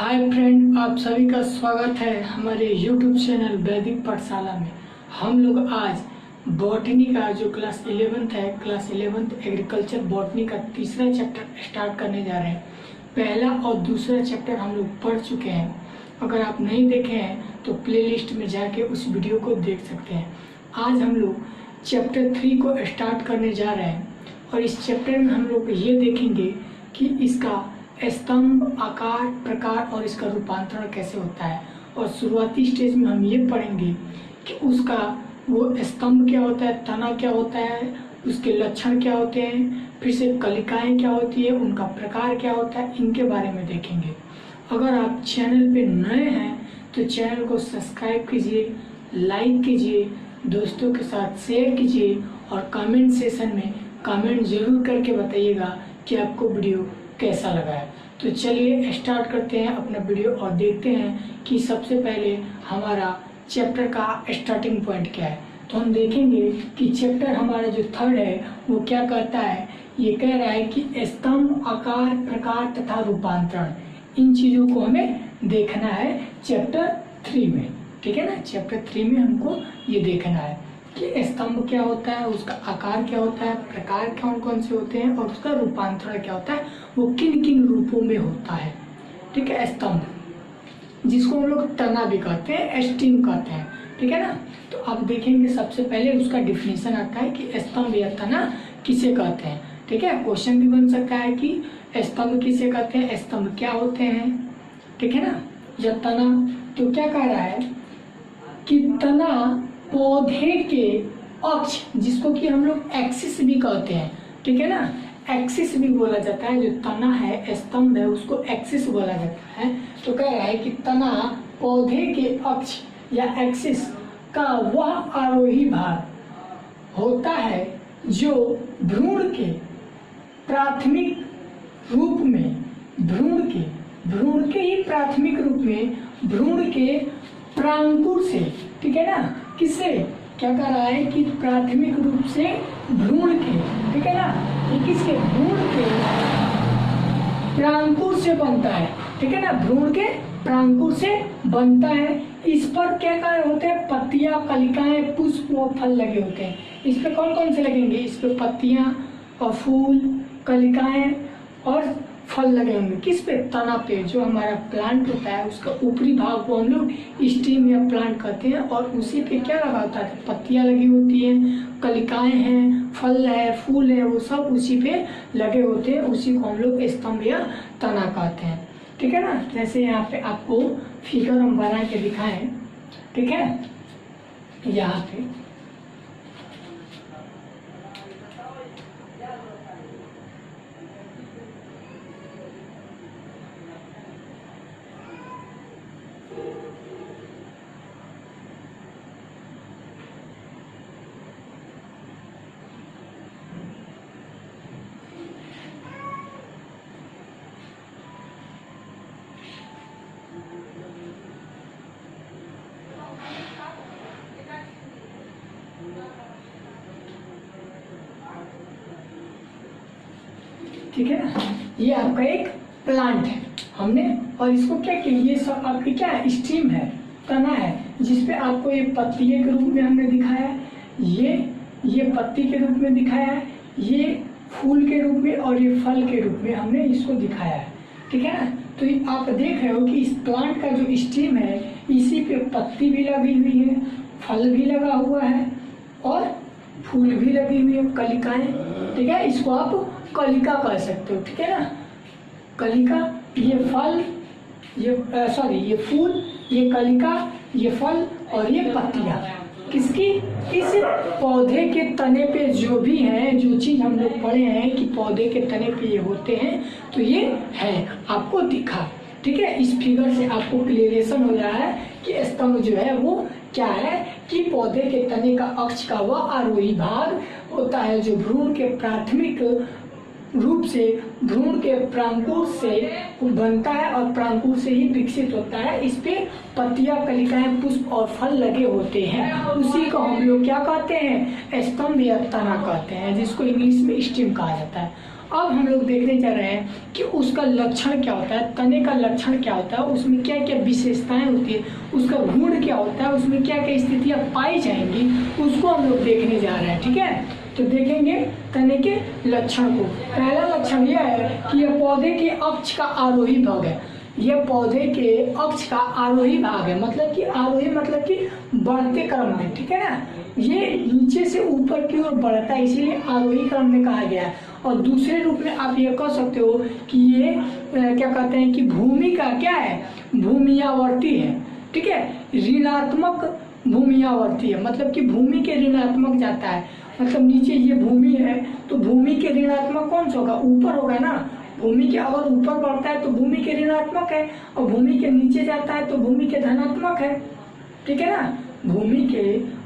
Hi friend, आप सभी का स्वागत है हमारे YouTube चैनल वैदिक पाठशाला में। हम लोग आज बॉटनी का जो क्लास 11th है, क्लास 11th एग्रीकल्चर बॉटनी का तीसरा चैप्टर स्टार्ट करने जा रहे हैं। पहला और दूसरा चैप्टर हम लोग पढ़ चुके हैं। अगर आप नहीं देखे हैं तो प्लेलिस्ट में जाके उस वीडियो को देख सकते हैं। आज हम लोग चैप्टर 3 को स्टार्ट करने जा रहे हैं और इस चैप्टर में हम लोग ये देखेंगे कि इसका स्तंभ, आकार, प्रकार और इसका रूपांतरण कैसे होता है। और शुरुआती स्टेज में हम ये पढ़ेंगे कि उसका वो स्तंभ क्या होता है, तना क्या होता है, उसके लक्षण क्या होते हैं, फिर से कलिकाएं क्या होती है, उनका प्रकार क्या होता है, इनके बारे में देखेंगे। अगर आप चैनल पे नए हैं तो चैनल को सब्सक्राइब कीजिए, लाइक कीजिए, दोस्तों के साथ शेयर कीजिए और कमेंट सेशन में कमेंट जरूर करके बताइएगा कि आपको वीडियो कैसा लगा है। तो चलिए स्टार्ट करते हैं अपना वीडियो और देखते हैं कि सबसे पहले हमारा चैप्टर का स्टार्टिंग पॉइंट क्या है। तो हम देखेंगे कि चैप्टर हमारा जो थर्ड है वो क्या कहता है। ये कह रहा है कि स्तंभ, आकार, प्रकार तथा रूपांतरण, इन चीज़ों को हमें देखना है चैप्टर 3 में। ठीक है ना, चैप्टर 3 में हमको ये देखना है कि स्तंभ क्या होता है, उसका आकार क्या होता है, प्रकार कौन कौन से होते हैं और उसका रूपांतरण क्या होता है, वो किन किन रूपों में होता है। ठीक है, स्तंभ जिसको हम लोग तना भी कहते हैं, स्टीम कहते हैं। ठीक है ना, तो अब देखेंगे सबसे पहले उसका डिफिनेशन आता है कि स्तंभ या तना किसे कहते हैं। ठीक है, क्वेश्चन भी बन सकता है कि स्तंभ किसे कहते हैं, स्तंभ क्या होते हैं। ठीक है ना, या तना, तो क्या कह रहा है कि तना पौधे के अक्ष, जिसको कि हम लोग एक्सिस भी कहते हैं। ठीक है ना, एक्सिस भी बोला जाता है। जो तना है, स्तंभ है, उसको एक्सिस बोला जाता है। तो कह रहा है कि तना पौधे के अक्ष या एक्सिस का वह आरोही भाग होता है जो भ्रूण के प्राथमिक रूप में, भ्रूण के ही प्राथमिक रूप में, भ्रूण के प्रांकुर से, ठीक है ना, किससे, क्या कह रहा है कि प्राथमिक रूप से भ्रूण के, ठीक है ना, ये किसके, भ्रूण के प्रांकुर से बनता है। ठीक है ना, भ्रूण के प्रांकुर से बनता है। इस पर क्या कार्य होते हैं, पत्तियां, कलिकाएं, पुष्प और फल लगे होते हैं। इस पे कौन कौन से लगेंगे, इस पे पत्तियां और फूल, कलिकाएं और फल लगे होंगे। किस पे, तना पे। जो हमारा प्लांट होता है उसका ऊपरी भाग को हम लोग स्टीम या प्लांट कहते हैं और उसी पे क्या लगा होता है, पत्तियां लगी होती हैं, कलिकाएं हैं, फल है, फूल है, वो सब उसी पे लगे होते हैं। उसी को हम लोग स्तंभ या तना कहते हैं। ठीक है ना, जैसे यहाँ पे आपको फिगर हम बना के दिखाएं। ठीक है, यहाँ पे ठीक है ना, ये आपका एक प्लांट है हमने, और इसको क्या किया, ये सब आपकी क्या है, स्टीम है, तना है, जिसपे आपको ये पत्तिये के रूप में हमने दिखाया है, ये पत्ती के रूप में दिखाया है, ये फूल के रूप में और ये फल के रूप में हमने इसको दिखाया है। ठीक है ना, तो आप देख रहे हो कि इस प्लांट का जो स्टीम है, इसी पे पत्ती भी लगी हुई है, फल भी लगा हुआ है और फूल भी लगी हुई है, कलिकाएं। ठीक है, इसको आप कलिका कह सकते हो। ठीक है ना, कलिका, ये फल, ये फूल, ये कलिका, ये फल और ये पत्तियां किसकी, इस पौधे के तने पे जो भी हैं, जो चीज हम लोग पढ़े हैं कि पौधे के तने पे ये होते हैं, तो ये है, आपको दिखा। ठीक है, इस फिगर से आपको क्लियरेशन हो रहा है कि स्तंभ जो है वो क्या है, कि पौधे के तने का अक्ष का वह आरोही भाग होता है जो भ्रूण के प्राथमिक रूप से, भ्रूण के प्रांकुर से बनता है और प्रांकुर से ही विकसित होता है। इस पे पत्तियां, कलिकाएं, पुष्प और फल लगे होते हैं। उसी को हम लोग क्या कहते हैं, स्तंभ या तना कहते हैं, जिसको इंग्लिश में स्टीम कहा जाता है। अब हम लोग देखने जा रहे हैं कि उसका लक्षण क्या होता है, तने का लक्षण क्या होता है, उसमें क्या क्या विशेषताएं होती है, उसका गुण क्या होता है, उसमें क्या क्या स्थितियां पाई जाएंगी, उसको हम लोग देखने जा रहे हैं। ठीक है, तो देखेंगे तने के लक्षण को। पहला लक्षण यह है कि यह पौधे के अक्ष का आरोही भाग है। यह पौधे के अक्ष का आरोही भाग है, मतलब कि आरोही मतलब कि बढ़ते क्रम में। ठीक है ना, ये नीचे से ऊपर की ओर बढ़ता है, इसीलिए आरोही क्रम में कहा गया है। और दूसरे रूप में आप ये कह सकते हो कि ये क्या कहते हैं कि भूमि का क्या है, भूमियावर्ती है। ठीक है, ऋणात्मक भूमियावर्ती है, मतलब कि भूमि के ऋणात्मक जाता है। मतलब नीचे ये भूमि है तो भूमि के ऋणात्मक कौन सा होगा, ऊपर होगा ना। भूमि के अगर ऊपर बढ़ता है तो भूमि के ऋणात्मक है, और भूमि के नीचे जाता है तो भूमि के धनात्मक है। ठीक है ना, भूमि के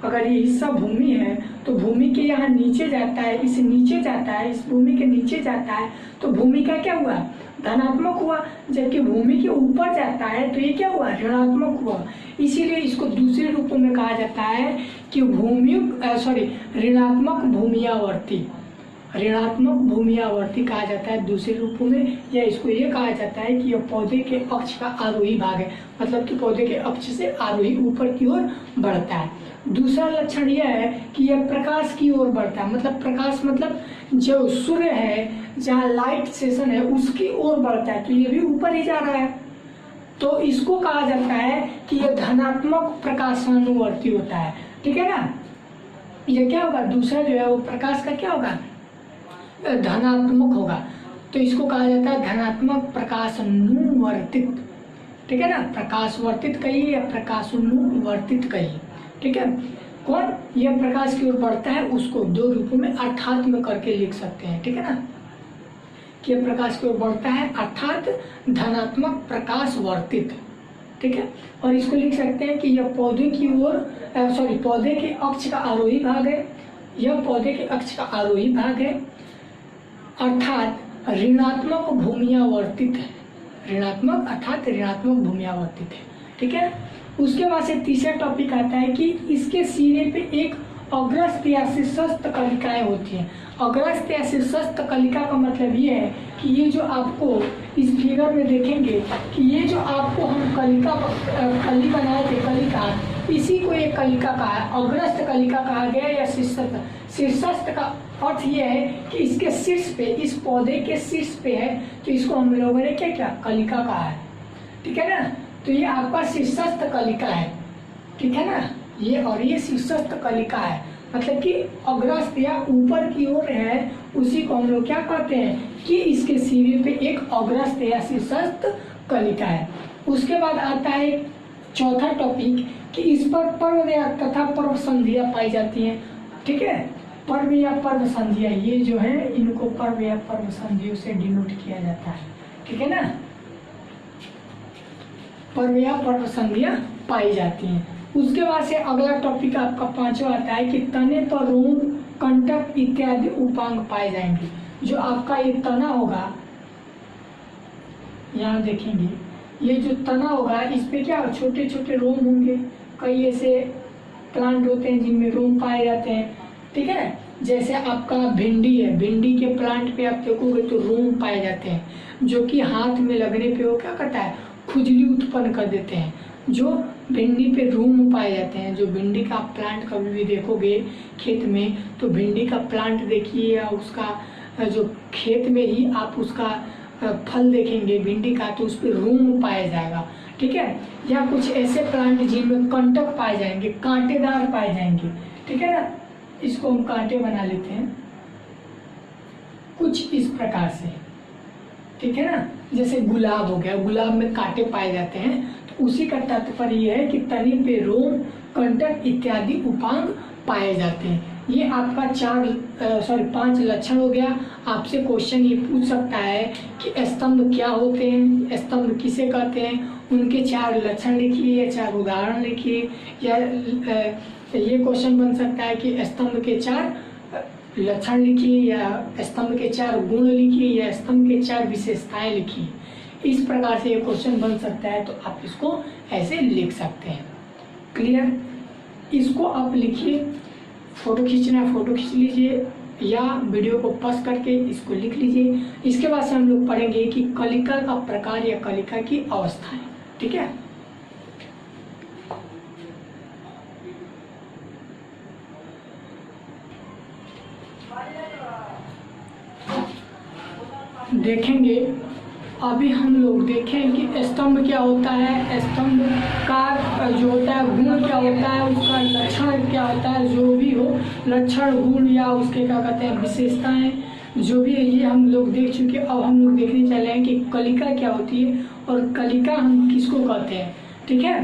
अगर ये हिस्सा भूमि है तो भूमि के यहाँ नीचे जाता है, इस नीचे जाता है, इस भूमि के नीचे जाता है तो भूमि का क्या हुआ, धनात्मक हुआ। जबकि भूमि के ऊपर जाता है तो ये क्या हुआ, ऋणात्मक हुआ। इसीलिए इसको दूसरे रूपों में कहा जाता है कि ऋणात्मक भूमियावर्ती, ऋणात्मक भूमियावर्ती कहा जाता है दूसरे रूपों में। या इसको ये कहा जाता है कि यह पौधे के अक्ष का आरोही भाग है, मतलब कि पौधे के अक्ष से आरोही ऊपर की ओर बढ़ता है। दूसरा लक्षण यह है कि यह प्रकाश की ओर बढ़ता है, मतलब प्रकाश मतलब जो सूर्य है, जहाँ लाइट सेशन है उसकी ओर बढ़ता है, तो ये भी ऊपर ही जा रहा है। तो इसको कहा जाता है कि यह धनात्मक प्रकाशानुवर्ती होता है। ठीक है ना, ये क्या होगा, दूसरा जो है वो प्रकाश का क्या होगा, धनात्मक होगा। तो इसको कहा जाता है धनात्मक प्रकाशानुवर्तित। ठीक है ना, प्रकाशवर्तित कहिए या प्रकाशानुवर्तित कहिए। ठीक है, कौन यह प्रकाश की ओर बढ़ता है उसको दो रूपों में अर्थात में करके लिख सकते हैं। ठीक है ना, कि यह प्रकाश की ओर बढ़ता है अर्थात धनात्मक प्रकाशवर्तित। ठीक है, और इसको लिख सकते हैं कि यह पौधे की ओर पौधे के अक्ष का आरोही भाग है। यह पौधे के अक्ष का आरोही भाग है अर्थात ऋणात्मक भूमियावर्तित है। ऋणात्मक अर्थात ऋणात्मक भूमियावर्तित है। ठीक है, उसके बाद से तीसरा टॉपिक आता है कि इसके सिरे पे एक अग्रस्त या शीर्षस्थ कलिकाएं होती हैं। अग्रस्त या शीर्षस्थ कलिका का मतलब ये है कि ये जो आपको इस फिगर में देखेंगे कि ये जो आपको हम कली बनाए थे, कलिका, इसी को एक कलिका कहा है, अग्रस्त कलिका कहा गया या शीर्षस्थ। शीर्षस्थ का अर्थ ये है कि इसके शीर्ष पे, इस पौधे के शीर्ष पे है, तो इसको हम लोगों ने क्या क्या कलिका कहा है। ठीक है ना, तो ये आपका शीर्षस्थ कलिका है। ठीक है ना, ये शीर्षस्थ कलिका है, मतलब कि अग्रस्त या ऊपर की ओर है, उसी को हम लोग क्या कहते हैं कि इसके सिरे पे एक अग्रस्त या शीर्षस्थ कलिका है। उसके बाद आता है चौथा टॉपिक कि इस पर पर्व तथा पर्व संधियां पाई जाती हैं। ठीक है, पर्व या पर्व संधियां, ये जो है इनको पर्व या पर्व संधियों से डिनोट किया जाता है। ठीक है ना, पर्व या पर्व संधियां पाई जाती हैं। उसके बाद से अगला टॉपिक आपका पांचवा आता है कि तने पर रोम, कंटक इत्यादि उपांग पाए जाएंगे। जो आपका ये तना होगा, यहाँ देखेंगे ये जो तना होगा इस पे क्या छोटे छोटे रोम होंगे। कई ऐसे प्लांट होते हैं जिनमें रोम पाए जाते हैं। ठीक है, जैसे आपका भिंडी है, भिंडी के प्लांट पे आप देखोगे तो रोम पाए जाते हैं, जो कि हाथ में लगने पे वो क्या करता है, खुजली उत्पन्न कर देते हैं। जो भिंडी पे रोम पाए जाते हैं, जो भिंडी का प्लांट कभी भी देखोगे खेत में, तो भिंडी का प्लांट देखिए या उसका जो खेत में ही आप उसका फल देखेंगे भिंडी का, तो उस पर रोम पाया जाएगा। ठीक है, या कुछ ऐसे प्लांट जिनमें कंटक पाए जाएंगे, कांटेदार पाए जाएंगे। ठीक है ना, इसको हम कांटे बना लेते हैं कुछ इस प्रकार से। ठीक है ना, जैसे गुलाब हो गया, गुलाब में कांटे पाए जाते हैं, तो उसी का तात्पर्य यह है कि तने पे रोम, कंटक इत्यादि उपांग पाए जाते हैं। ये आपका 5 लक्षण हो गया। आपसे क्वेश्चन ये पूछ सकता है कि स्तंभ क्या होते हैं, स्तंभ किसे कहते हैं, उनके 4 लक्षण लिखिए या 4 उदाहरण लिखिए। या ये क्वेश्चन बन सकता है कि स्तंभ के 4 लक्षण लिखिए, या स्तंभ के 4 गुण लिखिए, या स्तंभ के 4 विशेषताएं लिखिए। इस प्रकार से ये क्वेश्चन बन सकता है, तो आप इसको ऐसे लिख सकते हैं। क्लियर, इसको आप लिखिए। फोटो खींचना है फोटो खींच लीजिए, या वीडियो को पॉज करके इसको लिख लीजिए। इसके बाद से हम लोग पढ़ेंगे कि कलिका का प्रकार या कलिका की अवस्थाएं। ठीक है, देखेंगे अभी हम लोग देखें कि स्तंभ क्या होता है, स्तंभ का जो होता है गुण क्या होता है, उसका लक्षण क्या होता है, जो भी हो लक्षण गुण या उसके क्या कहते हैं विशेषताएं जो भी है ये हम लोग देख चुके। अब हम लोग देखने चले हैं कि कलिका क्या होती है और कलिका हम किसको कहते हैं। ठीक है,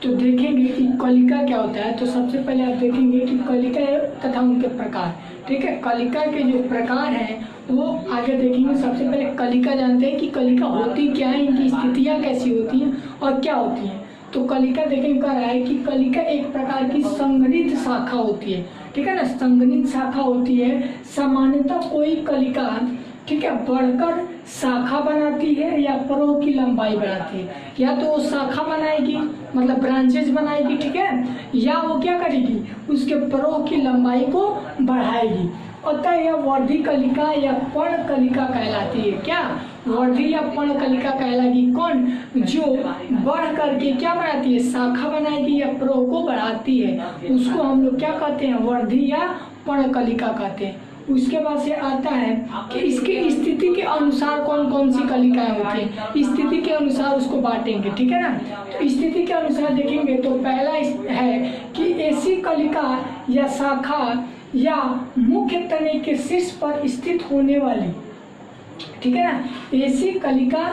तो देखेंगे कि कलिका क्या होता है। तो सबसे पहले आप देखेंगे कि कलिका तथा उनके प्रकार। ठीक है, कलिका के जो प्रकार हैं वो आगे देखेंगे। सबसे पहले कलिका जानते हैं कि कलिका होती क्या है, इनकी स्थितियाँ कैसी होती हैं और क्या होती हैं। तो कलिका देखेंगे कह रहा है कि कलिका एक प्रकार की संघनित शाखा होती है। ठीक है ना, संघनित शाखा होती है। सामान्यतः कोई कलिका ठीक है बढ़कर शाखा बनाती है या परों की लंबाई बढ़ाती है। या तो वो शाखा बनाएगी मतलब ब्रांचेज बनाएगी, ठीक है, या वो क्या करेगी उसके परों की लंबाई को बढ़ाएगी। अतः यह वर्धी कलिका या पर्ण कलिका कहलाती है। क्या वर्धी या पर्ण कलिका कहलाएगी? कौन? जो बढ़ करके क्या बनाती है, शाखा बनाएगी या परों को बढ़ाती है, उसको हम लोग क्या कहते हैं, वर्धी या पर्ण कलिका कहते हैं। उसके बाद से आता है कि इसकी स्थिति के अनुसार कौन कौन सी कलिकाएं होती हैं, स्थिति के अनुसार उसको बांटेंगे। ठीक है ना, तो स्थिति के अनुसार देखेंगे तो पहला है कि ऐसी कलिका या शाखा या मुख्य तने के शीर्ष पर स्थित होने वाली, ठीक है ना, ऐसी कलिका,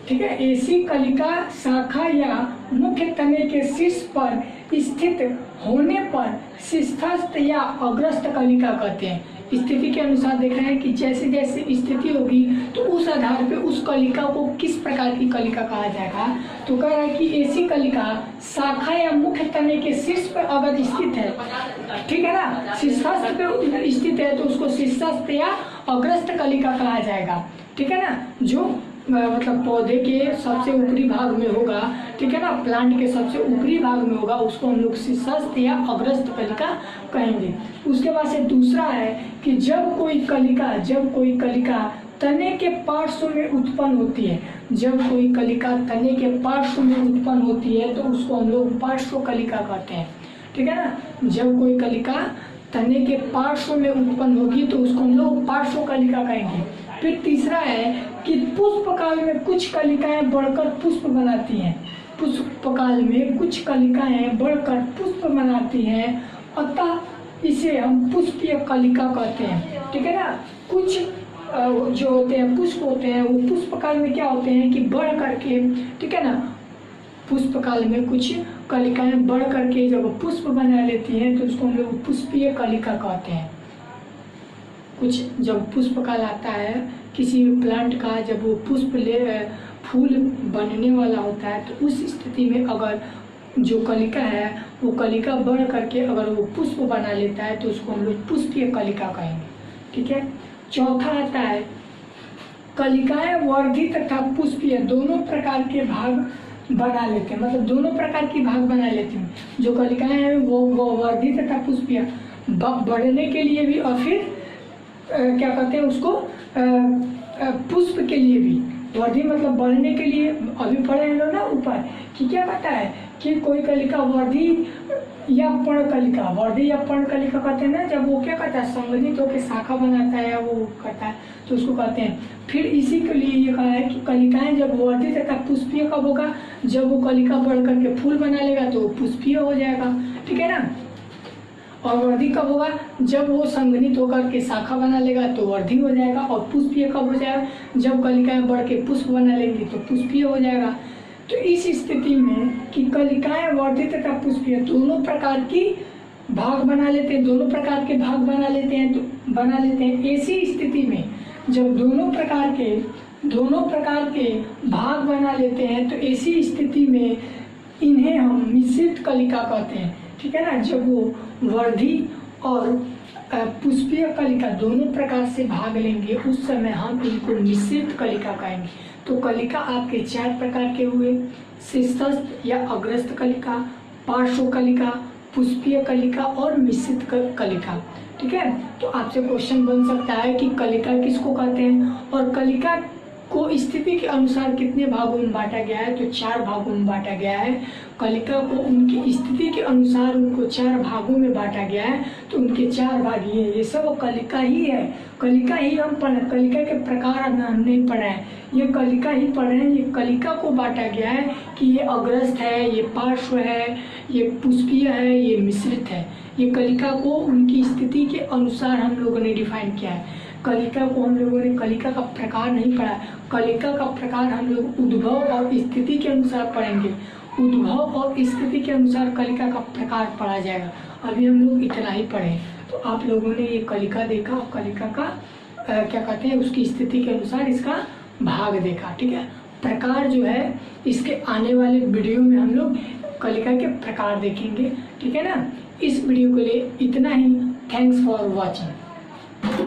ठीक है, ऐसी कलिका शाखा या मुख्य तने के शीर्ष पर स्थित होने पर शीर्षस्थ या अग्रस्त कलिका कहते हैं। स्थिति के अनुसार देख रहे हैं कि जैसे जैसे स्थिति होगी तो उस आधार पे उस कलिका को किस प्रकार की कलिका कहा जाएगा। तो कह रहा है कि ऐसी कलिका शाखा या मुख्य तने के शीर्ष पर अगर स्थित है, ठीक है ना, शीर्षस्थ पे स्थित है तो उसको शीर्षस्थ या अग्रस्त कलिका कहा जाएगा। ठीक है ना, जो मतलब पौधे के सबसे ऊपरी भाग में होगा, ठीक है ना, प्लांट के सबसे ऊपरी भाग में होगा, उसको हम लोग शीर्षस्थ या अग्रस्त कलिका कहेंगे। उसके बाद से दूसरा है कि जब कोई कलिका तने के पार्श्व में उत्पन्न होती है, जब कोई कलिका तने के पार्श्व में उत्पन्न होती है तो उसको हम लोग पार्श्व कलिका कहते हैं। ठीक है ना, जब कोई कलिका तने के पार्श्व में उत्पन्न होगी तो उसको हम लोग पार्श्व कलिका कहेंगे। फिर तीसरा है कि पुष्प काल में कुछ कलिकाएं बढ़कर पुष्प बनाती हैं, पुष्प काल में कुछ कलिकाएं बढ़कर पुष्प बनाती हैं, अतः इसे हम पुष्पीय कलिका कहते हैं। ठीक है ना, कुछ जो होते हैं पुष्प होते हैं वो पुष्प काल में क्या होते हैं कि बढ़ करके, ठीक है ना, पुष्प काल में कुछ कलिकाएं बढ़ करके जब पुष्प बना लेती हैं तो उसको हम लोग पुष्पीय कलिका कहते हैं। कुछ जब पुष्प काल आता है किसी प्लांट का, जब वो पुष्प फूल बनने वाला होता है तो उस स्थिति में अगर जो कलिका है वो कलिका बढ़ करके अगर वो पुष्प बना लेता है तो उसको हम लोग पुष्पीय कलिका कहेंगे। ठीक है, चौथा आता है कलिकाएं वर्धी तथा पुष्पीय दोनों प्रकार के भाग बना लेते हैं, मतलब दोनों प्रकार की भाग बना लेते हैं। जो कलिकाएं हैं वो वर्धी तथा पुष्पीय बढ़ने के लिए भी और फिर क्या कहते हैं उसको पुष्प के लिए भी। वर्धी मतलब बढ़ने के लिए, अभी पढ़े लो ना ऊपर कि क्या कहता है कि कोई कलिका वर्धी या पर्ण कलिका, वर्धी या पर्ण कलिका कहते हैं ना, जब वो क्या करता है संघनित होकर शाखा बनाता है या वो करता है तो उसको कहते हैं। फिर इसी के लिए ये कहा है कि कलिकाएं जब वर्धी तथा पुष्पीय कब होगा, जब वो कलिका बढ़ करके फूल बना लेगा तो पुष्पीय हो जाएगा। ठीक है ना, और वर्धी कब होगा, जब वो संघनित होकर के शाखा बना लेगा तो वर्धी हो जाएगा। और पुष्पीय कब हो जाएगा, जब कलिकाएं बढ़ के पुष्प बना लेंगी तो पुष्पीय हो जाएगा। तो इस स्थिति में कि कलिकाएं वर्धी तथा पुष्पीय दोनों प्रकार की भाग बना लेते हैं, दोनों प्रकार के भाग बना लेते हैं तो बना लेते हैं। ऐसी स्थिति में जब दोनों प्रकार के भाग बना लेते हैं तो ऐसी स्थिति में इन्हें हम मिश्रित कलिका कहते हैं। ठीक है ना, जब वो वर्धी और पुष्पीय कलिका दोनों प्रकार से भाग लेंगे उस समय हम इनको मिश्रित कलिका कहेंगे। तो कलिका आपके 4 प्रकार के हुए, शीर्षस्थ या अग्रस्त कलिका, पार्श्व कलिका, पुष्पीय कलिका और मिश्रित कलिका। ठीक है। तो आपसे क्वेश्चन बन सकता है कि कलिका किसको कहते हैं और कलिका को स्थिति के अनुसार कितने भागों में बांटा गया है, तो 4 भागों में बांटा गया है। कलिका को उनकी स्थिति के अनुसार उनको 4 भागों में बांटा गया है, तो उनके 4 भाग ये हैं। ये सब कलिका ही है, कलिका ही हम पढ़े, कलिका के प्रकार हम नहीं पढ़े हैं, ये कलिका ही पढ़े हैं। ये कलिका को बांटा गया है कि ये अग्रस्थ है, ये पार्श्व है, ये पुष्पीय है, ये मिश्रित है। ये कलिका को उनकी स्थिति के अनुसार हम लोगों ने डिफाइन किया है। कलिका को हम लोगों ने कलिका का प्रकार नहीं पढ़ा, कलिका का प्रकार हम लोग उद्भव और स्थिति के अनुसार पढ़ेंगे। उद्भव और स्थिति के अनुसार कलिका का प्रकार पढ़ा जाएगा। अभी हम लोग इतना ही पढ़े। तो आप लोगों ने ये कलिका देखा, कलिका का क्या कहते हैं, उसकी स्थिति के अनुसार इसका भाग देखा, ठीक है। प्रकार जो है इसके आने वाले वीडियो में हम लोग कलिका के प्रकार देखेंगे, ठीक है ना। इस वीडियो के लिए इतना ही। Thanks for watching.